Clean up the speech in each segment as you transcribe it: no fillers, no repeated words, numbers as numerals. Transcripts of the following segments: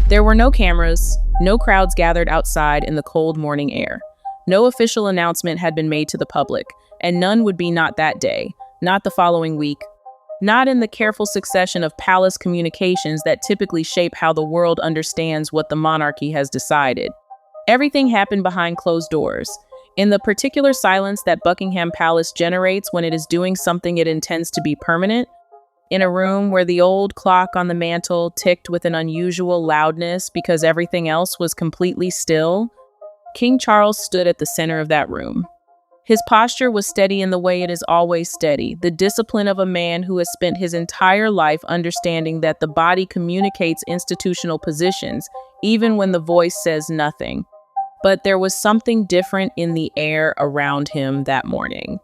There were no cameras, no crowds gathered outside in the cold morning air. No official announcement had been made to the public, and none would be not that day, not the following week, not in the careful succession of palace communications that typically shape how the world understands what the monarchy has decided. Everything happened behind closed doors, in the particular silence that Buckingham Palace generates when it is doing something it intends to be permanent. In a room where the old clock on the mantel ticked with an unusual loudness because everything else was completely still, King Charles stood at the center of that room. His posture was steady in the way it is always steady, the discipline of a man who has spent his entire life understanding that the body communicates institutional positions, even when the voice says nothing. But there was something different in the air around him that morning.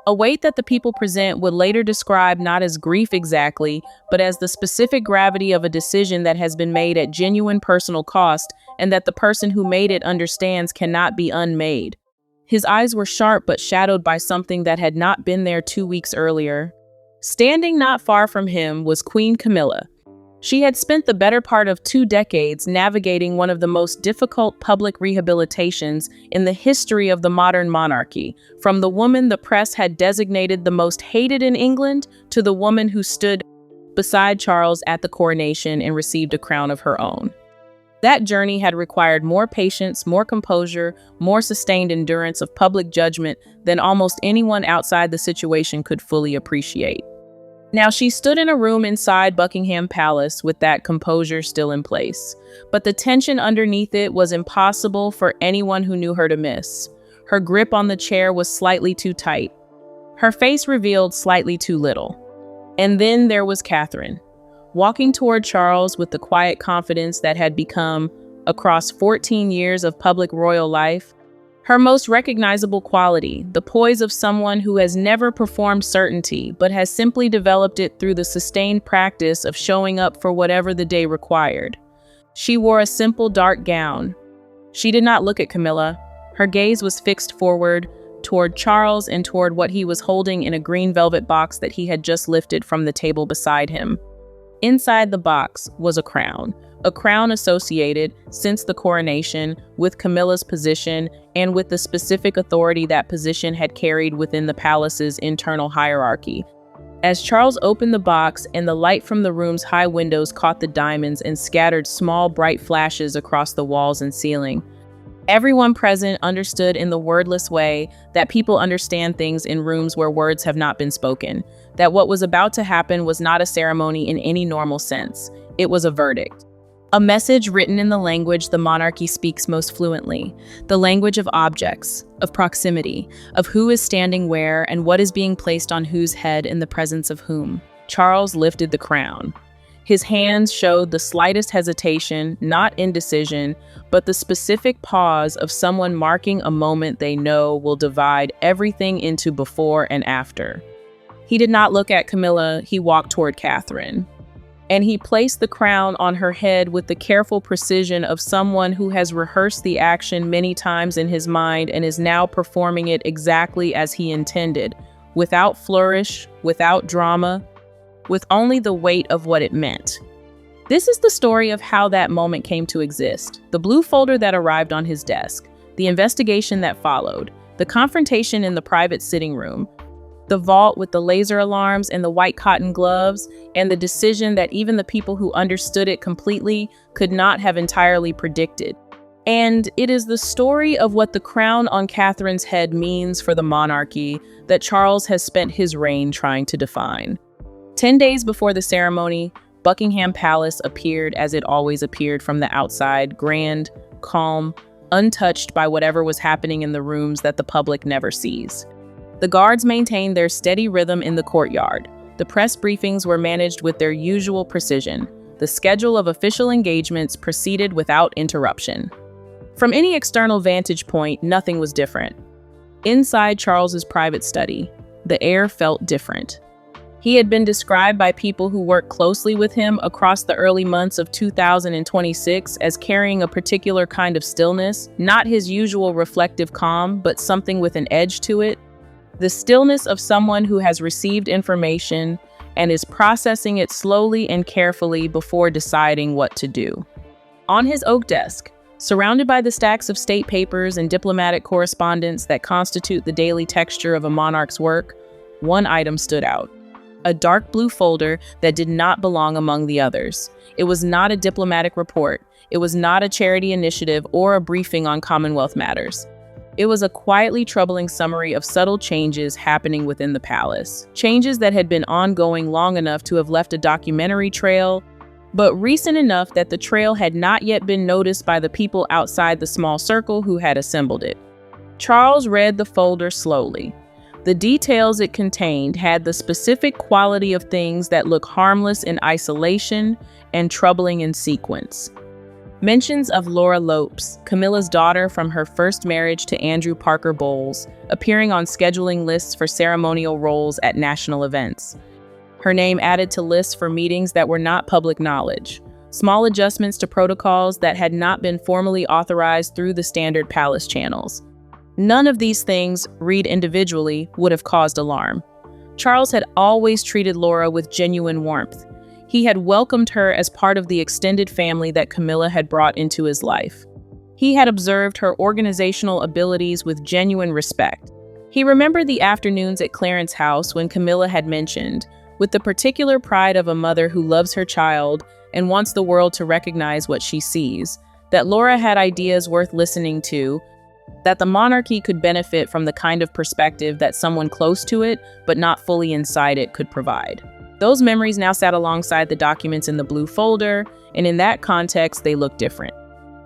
A weight that the people present would later describe not as grief exactly, but as the specific gravity of a decision that has been made at genuine personal cost and that the person who made it understands cannot be unmade. His eyes were sharp but shadowed by something that had not been there 2 weeks earlier. Standing not far from him was Queen Camilla. She had spent the better part of 2 decades navigating one of the most difficult public rehabilitations in the history of the modern monarchy, from the woman the press had designated the most hated in England to the woman who stood beside Charles at the coronation and received a crown of her own. That journey had required more patience, more composure, more sustained endurance of public judgment than almost anyone outside the situation could fully appreciate. Now, she stood in a room inside Buckingham Palace with that composure still in place, but the tension underneath it was impossible for anyone who knew her to miss. Her grip on the chair was slightly too tight. Her face revealed slightly too little. And then there was Catherine, walking toward Charles with the quiet confidence that had become, across 14 years of public royal life, her most recognizable quality, the poise of someone who has never performed certainty, but has simply developed it through the sustained practice of showing up for whatever the day required. She wore a simple dark gown. She did not look at Camilla. Her gaze was fixed forward, toward Charles and toward what he was holding in a green velvet box that he had just lifted from the table beside him. Inside the box was a crown associated, since the coronation, with Camilla's position and with the specific authority that position had carried within the palace's internal hierarchy. As Charles opened the box and the light from the room's high windows caught the diamonds and scattered small bright flashes across the walls and ceiling, everyone present understood in the wordless way that people understand things in rooms where words have not been spoken, that what was about to happen was not a ceremony in any normal sense. It was a verdict. A message written in the language the monarchy speaks most fluently, the language of objects, of proximity, of who is standing where and what is being placed on whose head in the presence of whom. Charles lifted the crown. His hands showed the slightest hesitation, not indecision, but the specific pause of someone marking a moment they know will divide everything into before and after. He did not look at Camilla, he walked toward Catherine. And he placed the crown on her head with the careful precision of someone who has rehearsed the action many times in his mind and is now performing it exactly as he intended, without flourish, without drama, with only the weight of what it meant. This is the story of how that moment came to exist, the blue folder that arrived on his desk, the investigation that followed, the confrontation in the private sitting room, the vault with the laser alarms and the white cotton gloves, and the decision that even the people who understood it completely could not have entirely predicted. And it is the story of what the crown on Catherine's head means for the monarchy that Charles has spent his reign trying to define. 10 days before the ceremony, Buckingham Palace appeared as it always appeared from the outside, grand, calm, untouched by whatever was happening in the rooms that the public never sees. The guards maintained their steady rhythm in the courtyard. The press briefings were managed with their usual precision. The schedule of official engagements proceeded without interruption. From any external vantage point, nothing was different. Inside Charles's private study, the air felt different. He had been described by people who worked closely with him across the early months of 2026 as carrying a particular kind of stillness, not his usual reflective calm, but something with an edge to it. The stillness of someone who has received information and is processing it slowly and carefully before deciding what to do. On his oak desk, surrounded by the stacks of state papers and diplomatic correspondence that constitute the daily texture of a monarch's work, one item stood out: a dark blue folder that did not belong among the others. It was not a diplomatic report. It was not a charity initiative or a briefing on Commonwealth matters. It was a quietly troubling summary of subtle changes happening within the palace. Changes that had been ongoing long enough to have left a documentary trail, but recent enough that the trail had not yet been noticed by the people outside the small circle who had assembled it. Charles read the folder slowly. The details it contained had the specific quality of things that look harmless in isolation and troubling in sequence. Mentions of Laura Lopes, Camilla's daughter from her first marriage to Andrew Parker Bowles, appearing on scheduling lists for ceremonial roles at national events. Her name added to lists for meetings that were not public knowledge. Small adjustments to protocols that had not been formally authorized through the standard palace channels. None of these things, read individually, would have caused alarm. Charles had always treated Laura with genuine warmth. He had welcomed her as part of the extended family that Camilla had brought into his life. He had observed her organizational abilities with genuine respect. He remembered the afternoons at Clarence House when Camilla had mentioned, with the particular pride of a mother who loves her child and wants the world to recognize what she sees, that Laura had ideas worth listening to, that the monarchy could benefit from the kind of perspective that someone close to it, but not fully inside it, could provide. Those memories now sat alongside the documents in the blue folder, and in that context, they looked different.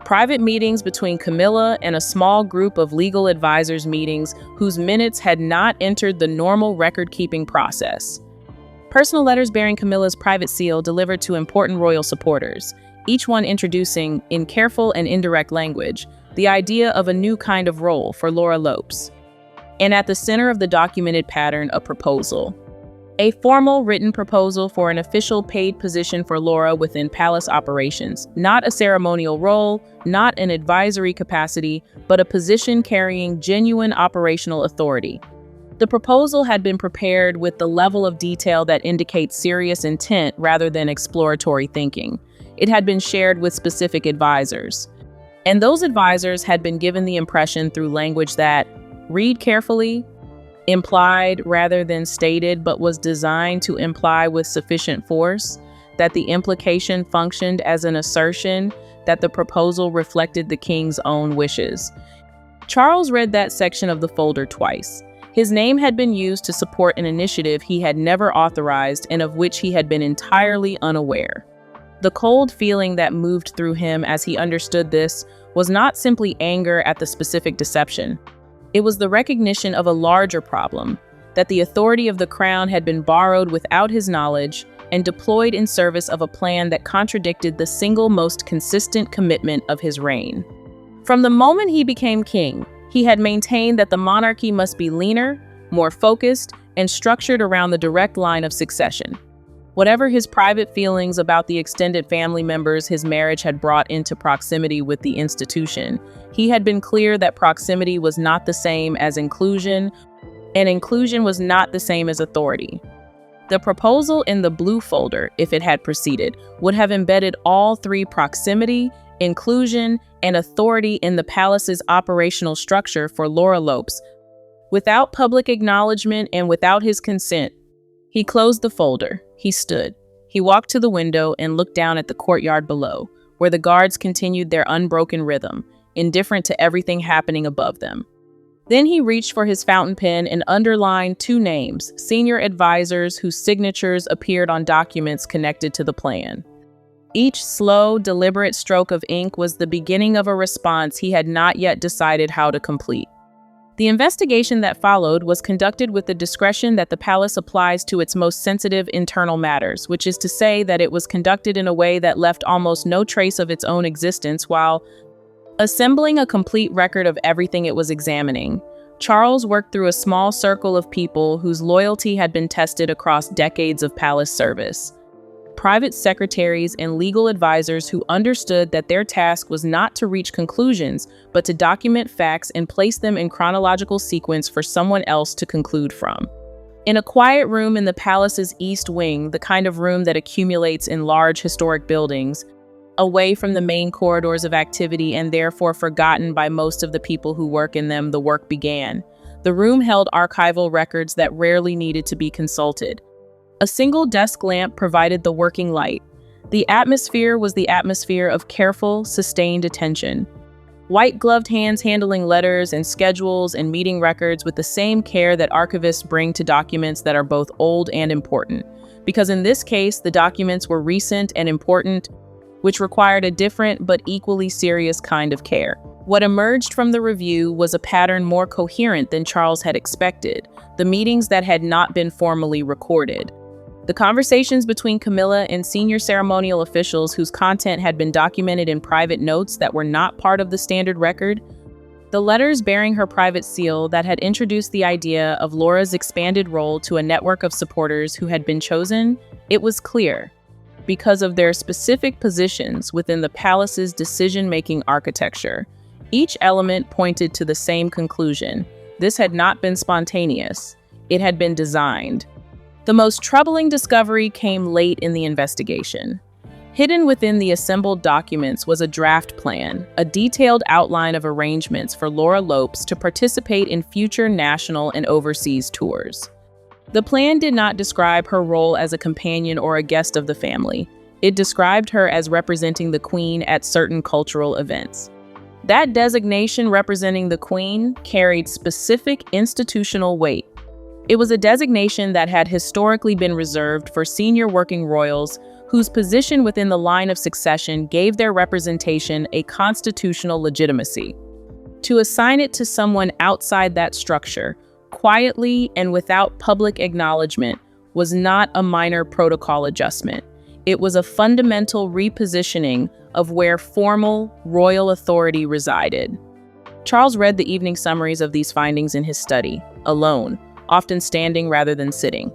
Private meetings between Camilla and a small group of legal advisors meetings whose minutes had not entered the normal record-keeping process. Personal letters bearing Camilla's private seal delivered to important royal supporters, each one introducing, in careful and indirect language, the idea of a new kind of role for Laura Lopes. And at the center of the documented pattern, a proposal. A formal written proposal for an official paid position for Laura within palace operations, not a ceremonial role, not an advisory capacity, but a position carrying genuine operational authority. The proposal had been prepared with the level of detail that indicates serious intent rather than exploratory thinking. It had been shared with specific advisors. And those advisors had been given the impression through language that, read carefully, implied rather than stated, but was designed to imply with sufficient force, that the implication functioned as an assertion that the proposal reflected the king's own wishes. Charles read that section of the folder twice. His name had been used to support an initiative he had never authorized and of which he had been entirely unaware. The cold feeling that moved through him as he understood this was not simply anger at the specific deception. It was the recognition of a larger problem, that the authority of the crown had been borrowed without his knowledge and deployed in service of a plan that contradicted the single most consistent commitment of his reign. From the moment he became king, he had maintained that the monarchy must be leaner, more focused, and structured around the direct line of succession. Whatever his private feelings about the extended family members his marriage had brought into proximity with the institution, he had been clear that proximity was not the same as inclusion, and inclusion was not the same as authority. The proposal in the blue folder, if it had proceeded, would have embedded all three: proximity, inclusion, and authority in the palace's operational structure for Laura Lopes. Without public acknowledgement and without his consent, he closed the folder. He stood. He walked to the window and looked down at the courtyard below, where the guards continued their unbroken rhythm, indifferent to everything happening above them. Then he reached for his fountain pen and underlined two names, senior advisors whose signatures appeared on documents connected to the plan. Each slow, deliberate stroke of ink was the beginning of a response he had not yet decided how to complete. The investigation that followed was conducted with the discretion that the palace applies to its most sensitive internal matters, which is to say that it was conducted in a way that left almost no trace of its own existence while assembling a complete record of everything it was examining. Charles worked through a small circle of people whose loyalty had been tested across decades of palace service. Private secretaries and legal advisors who understood that their task was not to reach conclusions, but to document facts and place them in chronological sequence for someone else to conclude from. In a quiet room in the palace's east wing, the kind of room that accumulates in large historic buildings, away from the main corridors of activity and therefore forgotten by most of the people who work in them, the work began. The room held archival records that rarely needed to be consulted. A single desk lamp provided the working light. The atmosphere was the atmosphere of careful, sustained attention. White-gloved hands handling letters and schedules and meeting records with the same care that archivists bring to documents that are both old and important. Because in this case, the documents were recent and important, which required a different but equally serious kind of care. What emerged from the review was a pattern more coherent than Charles had expected, the meetings that had not been formally recorded. The conversations between Camilla and senior ceremonial officials whose content had been documented in private notes that were not part of the standard record. The letters bearing her private seal that had introduced the idea of Laura's expanded role to a network of supporters who had been chosen, it was clear, because of their specific positions within the palace's decision-making architecture. Each element pointed to the same conclusion. This had not been spontaneous. It had been designed. The most troubling discovery came late in the investigation. Hidden within the assembled documents was a draft plan, a detailed outline of arrangements for Laura Lopes to participate in future national and overseas tours. The plan did not describe her role as a companion or a guest of the family. It described her as representing the Queen at certain cultural events. That designation representing the Queen carried specific institutional weight. It was a designation that had historically been reserved for senior working royals whose position within the line of succession gave their representation a constitutional legitimacy. To assign it to someone outside that structure, quietly and without public acknowledgement, was not a minor protocol adjustment. It was a fundamental repositioning of where formal royal authority resided. Charles read the evening summaries of these findings in his study, alone, often standing rather than sitting.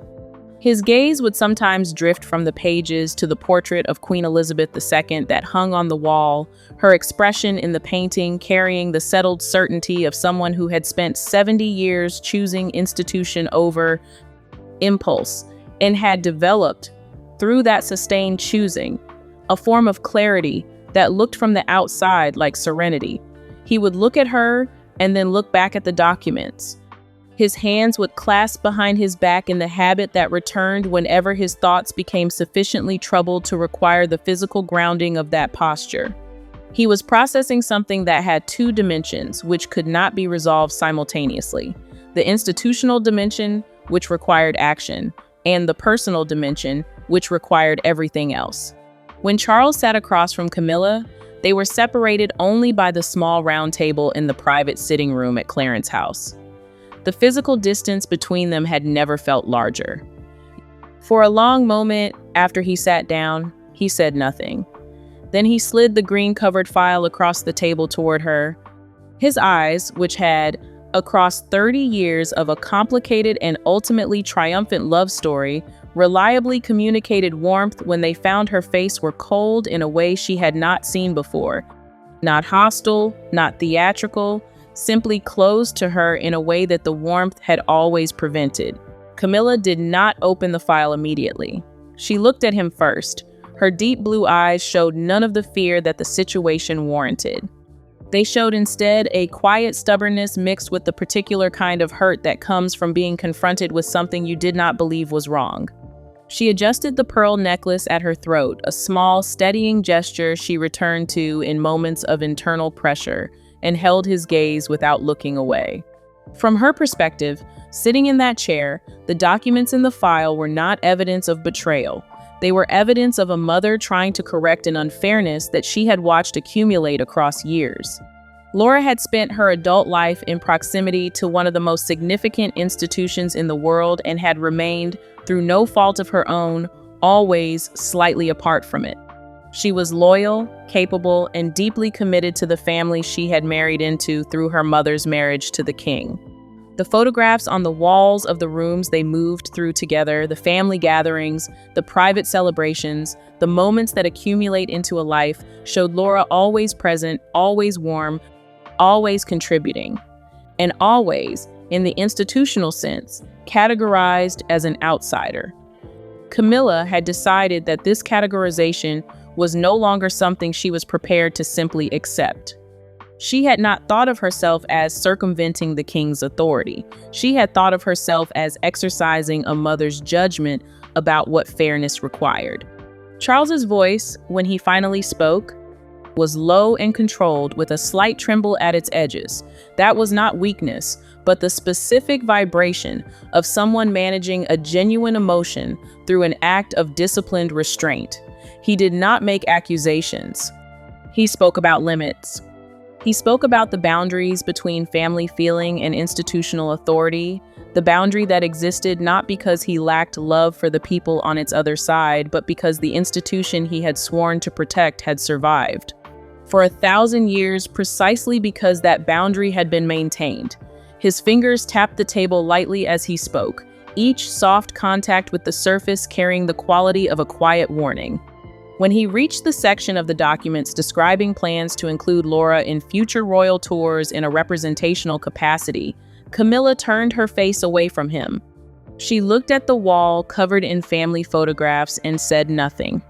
His gaze would sometimes drift from the pages to the portrait of Queen Elizabeth II that hung on the wall, her expression in the painting carrying the settled certainty of someone who had spent 70 years choosing institution over impulse and had developed, through that sustained choosing, a form of clarity that looked from the outside like serenity. He would look at her and then look back at the documents. His hands would clasp behind his back in the habit that returned whenever his thoughts became sufficiently troubled to require the physical grounding of that posture. He was processing something that had two dimensions, which could not be resolved simultaneously: the institutional dimension, which required action, and the personal dimension, which required everything else. When Charles sat across from Camilla, they were separated only by the small round table in the private sitting room at Clarence House. The physical distance between them had never felt larger. For a long moment after he sat down, he said nothing. Then he slid the green-covered file across the table toward her. His eyes, which had, across 30 years of a complicated and ultimately triumphant love story, reliably communicated warmth when they found her face, were cold in a way she had not seen before. Not hostile, not theatrical, simply closed to her in a way that the warmth had always prevented. Camilla did not open the file immediately. She looked at him first. Her deep blue eyes showed none of the fear that the situation warranted. They showed instead a quiet stubbornness mixed with the particular kind of hurt that comes from being confronted with something you did not believe was wrong. She adjusted the pearl necklace at her throat, a small, steadying gesture she returned to in moments of internal pressure, and held his gaze without looking away. From her perspective, sitting in that chair, the documents in the file were not evidence of betrayal. They were evidence of a mother trying to correct an unfairness that she had watched accumulate across years. Laura had spent her adult life in proximity to one of the most significant institutions in the world and had remained, through no fault of her own, always slightly apart from it. She was loyal, capable, and deeply committed to the family she had married into through her mother's marriage to the king. The photographs on the walls of the rooms they moved through together, the family gatherings, the private celebrations, the moments that accumulate into a life, showed Laura always present, always warm, always contributing, and always, in the institutional sense, categorized as an outsider. Camilla had decided that this categorization was no longer something she was prepared to simply accept. She had not thought of herself as circumventing the king's authority. She had thought of herself as exercising a mother's judgment about what fairness required. Charles's voice, when he finally spoke, was low and controlled with a slight tremble at its edges. That was not weakness, but the specific vibration of someone managing a genuine emotion through an act of disciplined restraint. He did not make accusations. He spoke about limits. He spoke about the boundaries between family feeling and institutional authority, the boundary that existed not because he lacked love for the people on its other side, but because the institution he had sworn to protect had survived. For 1,000 years, precisely because that boundary had been maintained. His fingers tapped the table lightly as he spoke, each soft contact with the surface carrying the quality of a quiet warning. When he reached the section of the documents describing plans to include Laura in future royal tours in a representational capacity, Camilla turned her face away from him. She looked at the wall covered in family photographs and said nothing.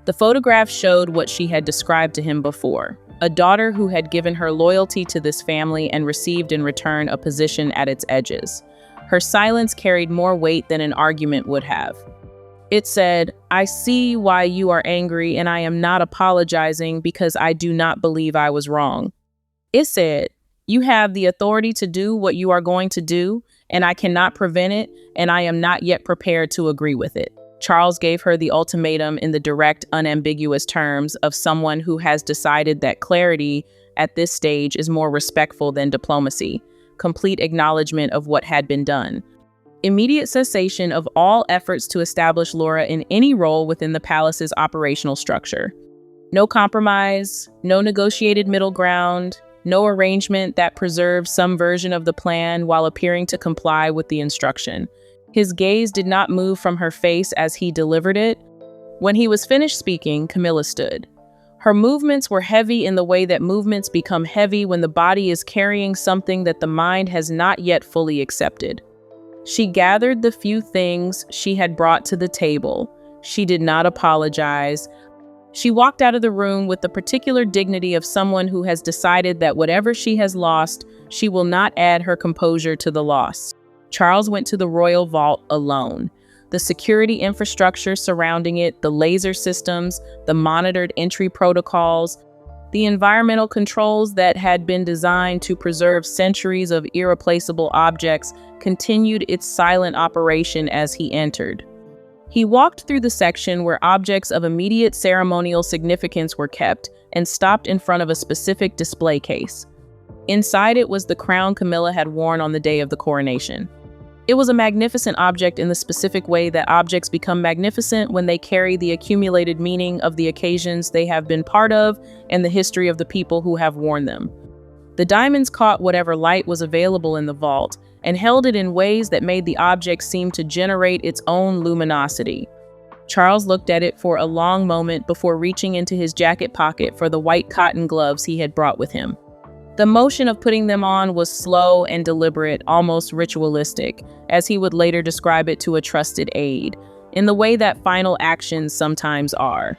The photographs showed what she had described to him before, a daughter who had given her loyalty to this family and received in return a position at its edges. Her silence carried more weight than an argument would have. It said, "I see why you are angry, and I am not apologizing because I do not believe I was wrong." It said, "You have the authority to do what you are going to do, and I cannot prevent it, and I am not yet prepared to agree with it." Charles gave her the ultimatum in the direct, unambiguous terms of someone who has decided that clarity at this stage is more respectful than diplomacy, complete acknowledgement of what had been done. Immediate cessation of all efforts to establish Laura in any role within the palace's operational structure. No compromise, no negotiated middle ground, no arrangement that preserves some version of the plan while appearing to comply with the instruction. His gaze did not move from her face as he delivered it. When he was finished speaking, Camilla stood. Her movements were heavy in the way that movements become heavy when the body is carrying something that the mind has not yet fully accepted. She gathered the few things she had brought to the table. She did not apologize. She walked out of the room with the particular dignity of someone who has decided that whatever she has lost, she will not add her composure to the loss. Charles went to the royal vault alone. The security infrastructure surrounding it, the laser systems, the monitored entry protocols, the environmental controls that had been designed to preserve centuries of irreplaceable objects continued its silent operation as he entered. He walked through the section where objects of immediate ceremonial significance were kept and stopped in front of a specific display case. Inside it was the crown Camilla had worn on the day of the coronation. It was a magnificent object in the specific way that objects become magnificent when they carry the accumulated meaning of the occasions they have been part of and the history of the people who have worn them. The diamonds caught whatever light was available in the vault and held it in ways that made the object seem to generate its own luminosity. Charles looked at it for a long moment before reaching into his jacket pocket for the white cotton gloves he had brought with him. The motion of putting them on was slow and deliberate, almost ritualistic, as he would later describe it to a trusted aide, in the way that final actions sometimes are.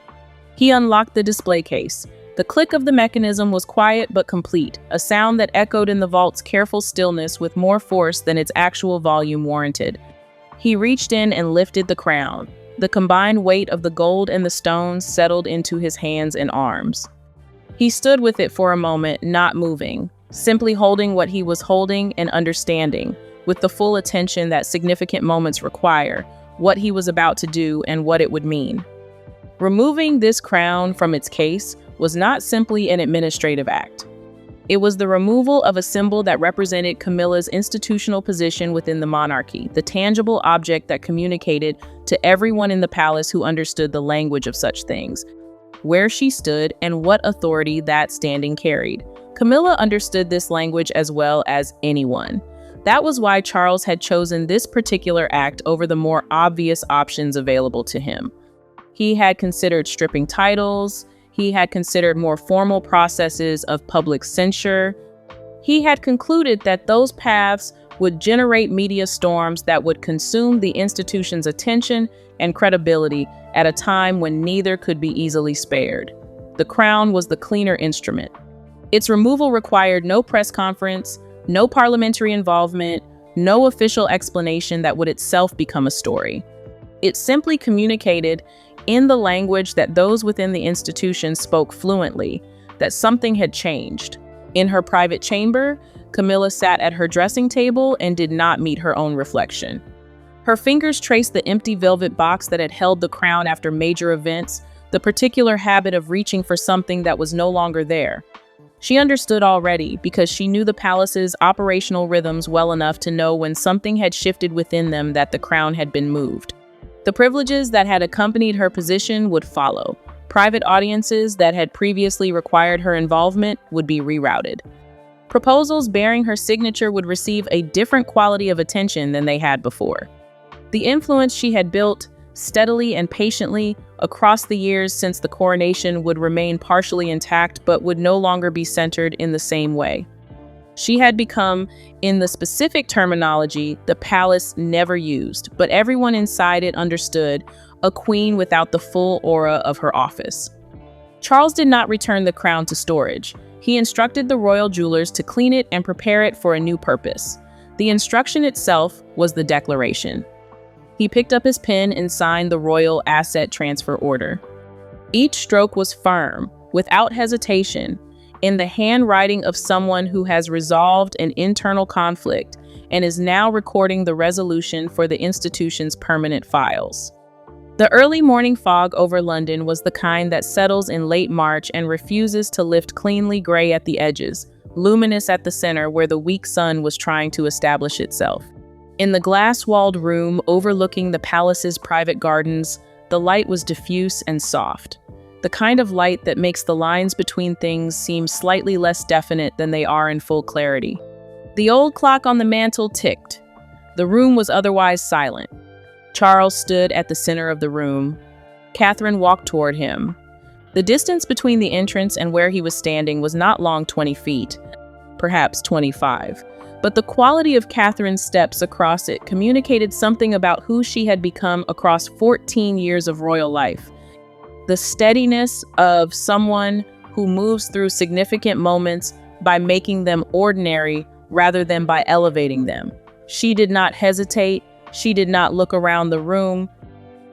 He unlocked the display case. The click of the mechanism was quiet but complete, a sound that echoed in the vault's careful stillness with more force than its actual volume warranted. He reached in and lifted the crown. The combined weight of the gold and the stones settled into his hands and arms. He stood with it for a moment, not moving, simply holding what he was holding and understanding, with the full attention that significant moments require, what he was about to do and what it would mean. Removing this crown from its case was not simply an administrative act. It was the removal of a symbol that represented Camilla's institutional position within the monarchy, the tangible object that communicated to everyone in the palace who understood the language of such things, where she stood, and what authority that standing carried. Camilla understood this language as well as anyone. That was why Charles had chosen this particular act over the more obvious options available to him. He had considered stripping titles. He had considered more formal processes of public censure. He had concluded that those paths would generate media storms that would consume the institution's attention and credibility at a time when neither could be easily spared. The crown was the cleaner instrument. Its removal required no press conference, no parliamentary involvement, no official explanation that would itself become a story. It simply communicated, in the language that those within the institution spoke fluently, that something had changed. In her private chamber, Camilla sat at her dressing table and did not meet her own reflection. Her fingers traced the empty velvet box that had held the crown after major events, the particular habit of reaching for something that was no longer there. She understood already because she knew the palace's operational rhythms well enough to know when something had shifted within them that the crown had been moved. The privileges that had accompanied her position would follow. Private audiences that had previously required her involvement would be rerouted. Proposals bearing her signature would receive a different quality of attention than they had before. The influence she had built, steadily and patiently, across the years since the coronation would remain partially intact but would no longer be centered in the same way. She had become, in the specific terminology the palace never used, but everyone inside it understood, a queen without the full aura of her office. Charles did not return the crown to storage. He instructed the royal jewelers to clean it and prepare it for a new purpose. The instruction itself was the declaration. He picked up his pen and signed the royal asset transfer order. Each stroke was firm, without hesitation, in the handwriting of someone who has resolved an internal conflict and is now recording the resolution for the institution's permanent files. The early morning fog over London was the kind that settles in late March and refuses to lift cleanly gray at the edges, luminous at the center where the weak sun was trying to establish itself. In the glass-walled room overlooking the palace's private gardens, the light was diffuse and soft. The kind of light that makes the lines between things seem slightly less definite than they are in full clarity. The old clock on the mantel ticked. The room was otherwise silent. Charles stood at the center of the room. Catherine walked toward him. The distance between the entrance and where he was standing was not long 20 feet, perhaps 25. But the quality of Catherine's steps across it communicated something about who she had become across 14 years of royal life. The steadiness of someone who moves through significant moments by making them ordinary rather than by elevating them. She did not hesitate. She did not look around the room.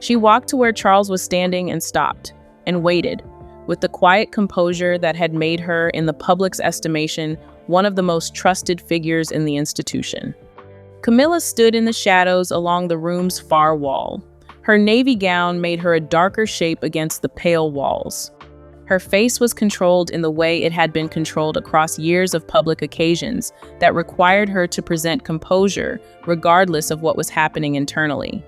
She walked to where Charles was standing and stopped, and waited, with the quiet composure that had made her, in the public's estimation, one of the most trusted figures in the institution. Camilla stood in the shadows along the room's far wall. Her navy gown made her a darker shape against the pale walls. Her face was controlled in the way it had been controlled across years of public occasions that required her to present composure regardless of what was happening internally.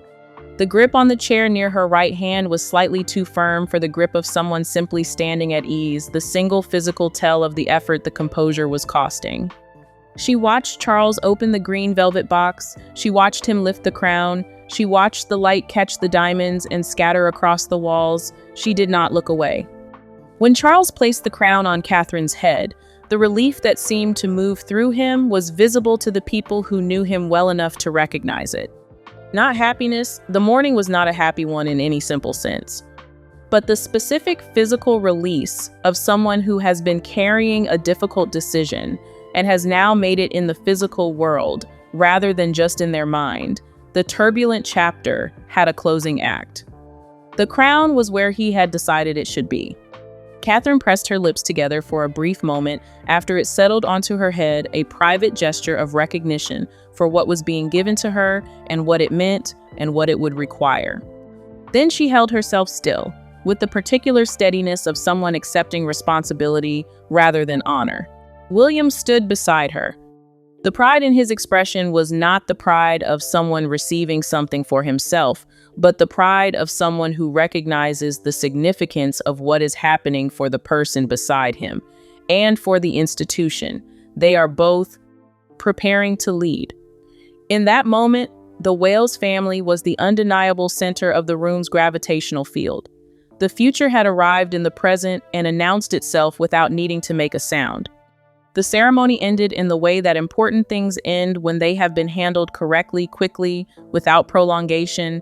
The grip on the chair near her right hand was slightly too firm for the grip of someone simply standing at ease, the single physical tell of the effort the composure was costing. She watched Charles open the green velvet box. She watched him lift the crown. She watched the light catch the diamonds and scatter across the walls. She did not look away. When Charles placed the crown on Catherine's head, the relief that seemed to move through him was visible to the people who knew him well enough to recognize it. Not happiness. The morning was not a happy one in any simple sense. But the specific physical release of someone who has been carrying a difficult decision and has now made it in the physical world rather than just in their mind. The turbulent chapter had a closing act. The crown was where he had decided it should be. Catherine pressed her lips together for a brief moment after it settled onto her head, a private gesture of recognition for what was being given to her and what it meant and what it would require. Then she held herself still, with the particular steadiness of someone accepting responsibility rather than honor. William stood beside her. The pride in his expression was not the pride of someone receiving something for himself, but the pride of someone who recognizes the significance of what is happening for the person beside him and for the institution. They are both preparing to lead. In that moment, the Wales family was the undeniable center of the room's gravitational field. The future had arrived in the present and announced itself without needing to make a sound. The ceremony ended in the way that important things end when they have been handled correctly, quickly, without prolongation.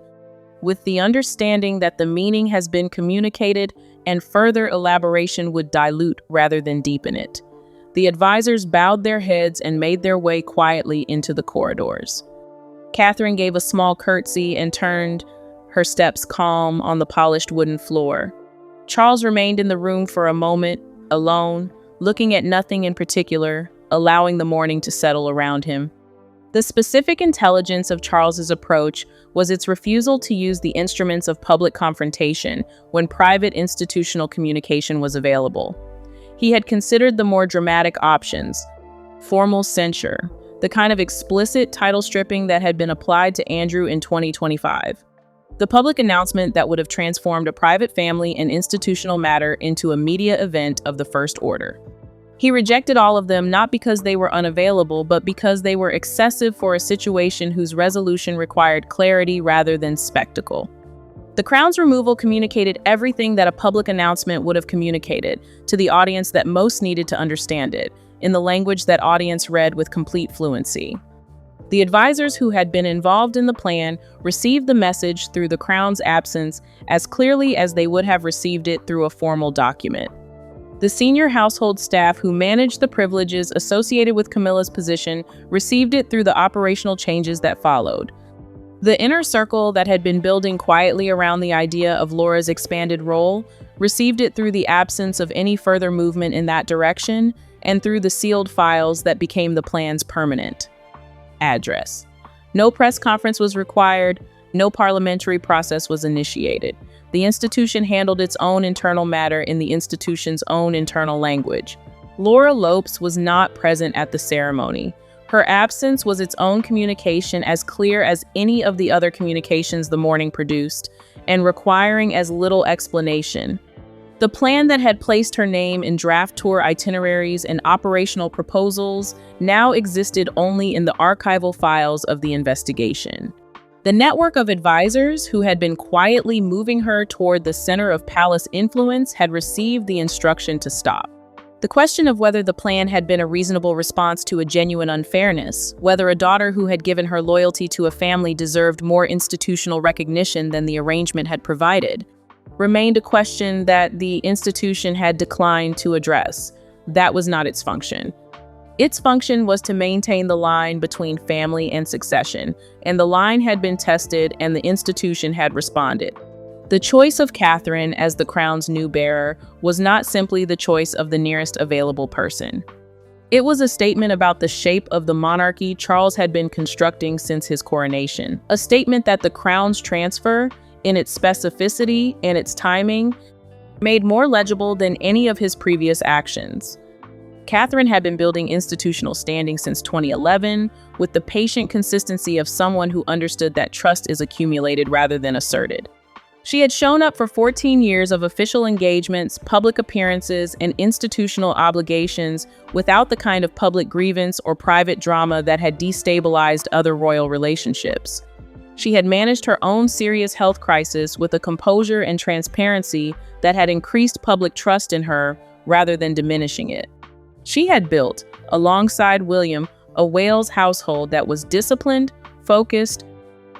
with the understanding that the meaning has been communicated and further elaboration would dilute rather than deepen it. The advisors bowed their heads and made their way quietly into the corridors. Catherine gave a small curtsy and turned, her steps calm on the polished wooden floor. Charles remained in the room for a moment, alone, looking at nothing in particular, allowing the morning to settle around him. The specific intelligence of Charles's approach was its refusal to use the instruments of public confrontation when private institutional communication was available. He had considered the more dramatic options, formal censure, the kind of explicit title stripping that had been applied to Andrew in 2025. The public announcement that would have transformed a private family and institutional matter into a media event of the first order. He rejected all of them not because they were unavailable, but because they were excessive for a situation whose resolution required clarity rather than spectacle. The crown's removal communicated everything that a public announcement would have communicated to the audience that most needed to understand it, in the language that audience read with complete fluency. The advisors who had been involved in the plan received the message through the crown's absence as clearly as they would have received it through a formal document. The senior household staff who managed the privileges associated with Camilla's position received it through the operational changes that followed. The inner circle that had been building quietly around the idea of Laura's expanded role received it through the absence of any further movement in that direction and through the sealed files that became the plan's permanent address. No press conference was required, no parliamentary process was initiated. The institution handled its own internal matter in the institution's own internal language. Laura Lopes was not present at the ceremony. Her absence was its own communication, as clear as any of the other communications the morning produced, and requiring as little explanation. The plan that had placed her name in draft tour itineraries and operational proposals now existed only in the archival files of the investigation. The network of advisors who had been quietly moving her toward the center of palace influence had received the instruction to stop. The question of whether the plan had been a reasonable response to a genuine unfairness, whether a daughter who had given her loyalty to a family deserved more institutional recognition than the arrangement had provided, remained a question that the institution had declined to address. That was not its function. Its function was to maintain the line between family and succession, and the line had been tested and the institution had responded. The choice of Catherine as the crown's new bearer was not simply the choice of the nearest available person. It was a statement about the shape of the monarchy Charles had been constructing since his coronation, a statement that the crown's transfer, in its specificity and its timing, made more legible than any of his previous actions. Catherine had been building institutional standing since 2011, with the patient consistency of someone who understood that trust is accumulated rather than asserted. She had shown up for 14 years of official engagements, public appearances, and institutional obligations without the kind of public grievance or private drama that had destabilized other royal relationships. She had managed her own serious health crisis with a composure and transparency that had increased public trust in her rather than diminishing it. She had built, alongside William, a Wales household that was disciplined, focused,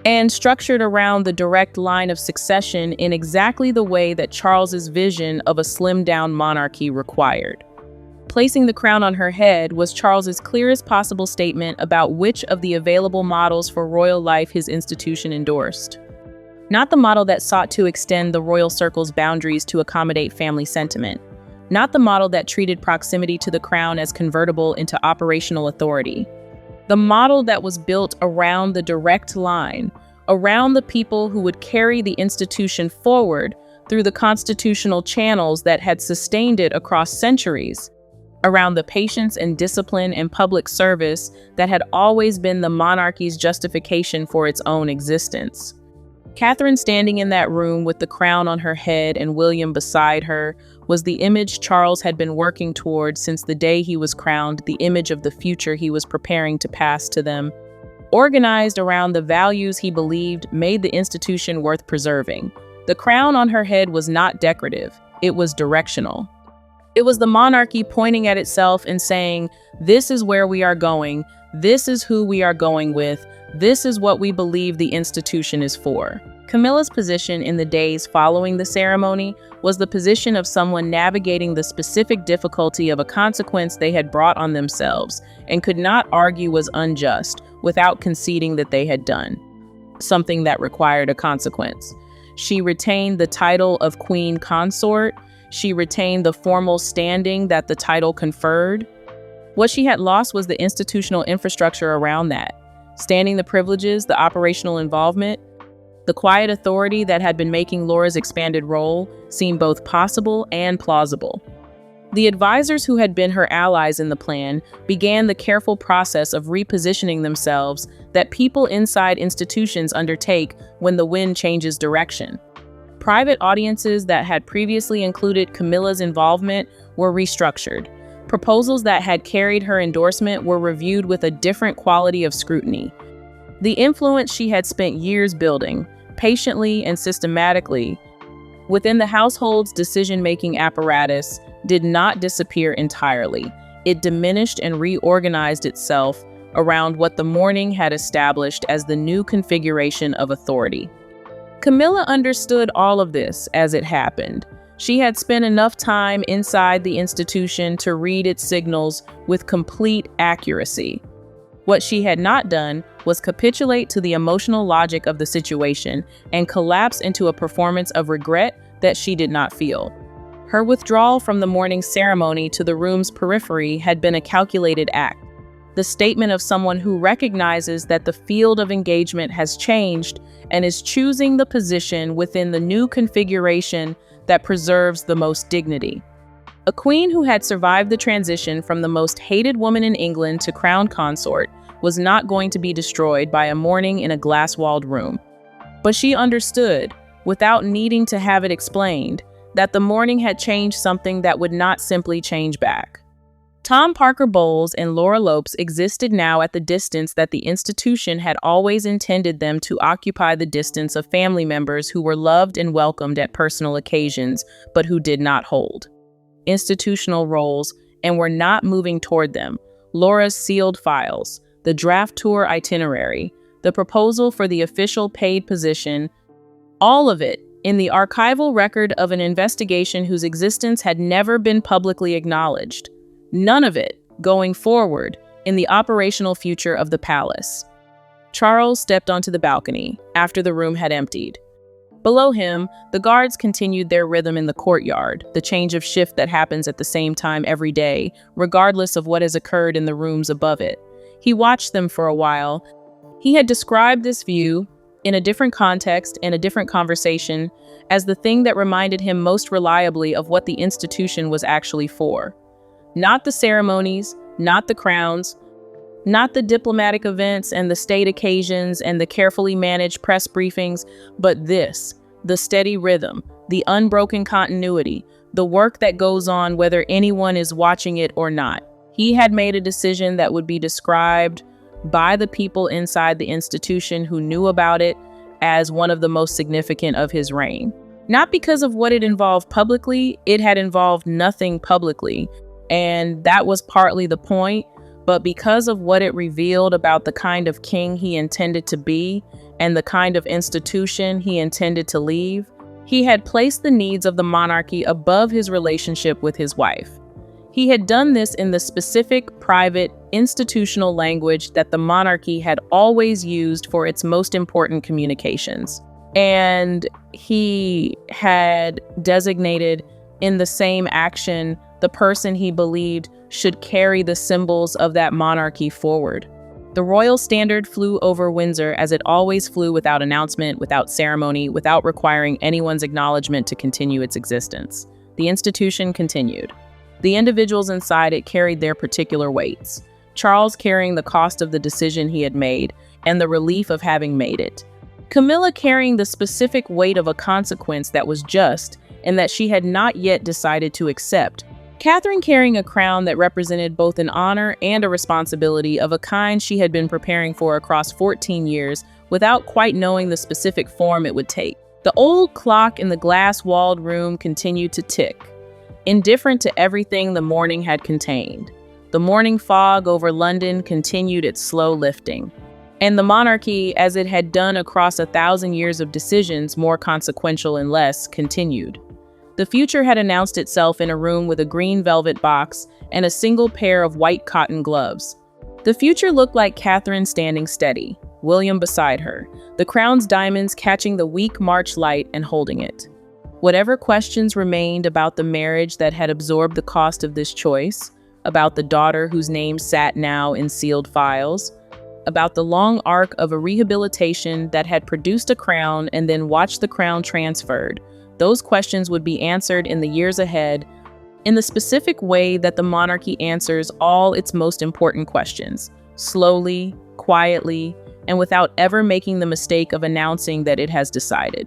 and structured around the direct line of succession in exactly the way that Charles's vision of a slimmed-down monarchy required. Placing the crown on her head was Charles's clearest possible statement about which of the available models for royal life his institution endorsed. Not the model that sought to extend the royal circle's boundaries to accommodate family sentiment. Not the model that treated proximity to the crown as convertible into operational authority. The model that was built around the direct line, around the people who would carry the institution forward through the constitutional channels that had sustained it across centuries, around the patience and discipline and public service that had always been the monarchy's justification for its own existence. Catherine standing in that room with the crown on her head and William beside her was the image Charles had been working toward since the day he was crowned, the image of the future he was preparing to pass to them, organized around the values he believed made the institution worth preserving. The crown on her head was not decorative, it was directional. It was the monarchy pointing at itself and saying, "This is where we are going, this is who we are going with, this is what we believe the institution is for." Camilla's position in the days following the ceremony was the position of someone navigating the specific difficulty of a consequence they had brought on themselves and could not argue was unjust without conceding that they had done something that required a consequence. She retained the title of Queen Consort. She retained the formal standing that the title conferred. What she had lost was the institutional infrastructure around that, standing the privileges, the operational involvement, the quiet authority that had been making Laura's expanded role seem both possible and plausible. The advisors who had been her allies in the plan began the careful process of repositioning themselves that people inside institutions undertake when the wind changes direction. Private audiences that had previously included Camilla's involvement were restructured. Proposals that had carried her endorsement were reviewed with a different quality of scrutiny. The influence she had spent years building, patiently and systematically, within the household's decision-making apparatus did not disappear entirely. It diminished and reorganized itself around what the morning had established as the new configuration of authority. Camilla understood all of this as it happened. She had spent enough time inside the institution to read its signals with complete accuracy. What she had not done was capitulate to the emotional logic of the situation and collapse into a performance of regret that she did not feel. Her withdrawal from the morning ceremony to the room's periphery had been a calculated act, the statement of someone who recognizes that the field of engagement has changed and is choosing the position within the new configuration that preserves the most dignity. A queen who had survived the transition from the most hated woman in England to crown consort was not going to be destroyed by a morning in a glass-walled room. But she understood, without needing to have it explained, that the morning had changed something that would not simply change back. Tom Parker Bowles and Laura Lopes existed now at the distance that the institution had always intended them to occupy, the distance of family members who were loved and welcomed at personal occasions, but who did not hold institutional roles and were not moving toward them. Laura's sealed files, the draft tour itinerary, the proposal for the official paid position, all of it in the archival record of an investigation whose existence had never been publicly acknowledged. None of it going forward in the operational future of the palace. Charles stepped onto the balcony after the room had emptied. Below him, the guards continued their rhythm in the courtyard, the change of shift that happens at the same time every day, regardless of what has occurred in the rooms above it. He watched them for a while. He had described this view, in a different context and a different conversation, as the thing that reminded him most reliably of what the institution was actually for. Not the ceremonies, not the crowns, not the diplomatic events and the state occasions and the carefully managed press briefings, but this, the steady rhythm, the unbroken continuity, the work that goes on whether anyone is watching it or not. He had made a decision that would be described by the people inside the institution who knew about it as one of the most significant of his reign. Not because of what it involved publicly, it had involved nothing publicly, and that was partly the point, but because of what it revealed about the kind of king he intended to be and the kind of institution he intended to leave, he had placed the needs of the monarchy above his relationship with his wife. He had done this in the specific, private, institutional language that the monarchy had always used for its most important communications. And he had designated in the same action the person he believed should carry the symbols of that monarchy forward. The royal standard flew over Windsor as it always flew, without announcement, without ceremony, without requiring anyone's acknowledgement to continue its existence. The institution continued. The individuals inside it carried their particular weights. Charles carrying the cost of the decision he had made and the relief of having made it. Camilla carrying the specific weight of a consequence that was just and that she had not yet decided to accept. Catherine carrying a crown that represented both an honor and a responsibility of a kind she had been preparing for across 14 years without quite knowing the specific form it would take. The old clock in the glass-walled room continued to tick, indifferent to everything the morning had contained. The morning fog over London continued its slow lifting. And the monarchy, as it had done across 1,000 years of decisions more consequential and less, continued. The future had announced itself in a room with a green velvet box and a single pair of white cotton gloves. The future looked like Catherine standing steady, William beside her, the crown's diamonds catching the weak March light and holding it. Whatever questions remained about the marriage that had absorbed the cost of this choice, about the daughter whose name sat now in sealed files, about the long arc of a rehabilitation that had produced a crown and then watched the crown transferred, those questions would be answered in the years ahead in the specific way that the monarchy answers all its most important questions, slowly, quietly, and without ever making the mistake of announcing that it has decided.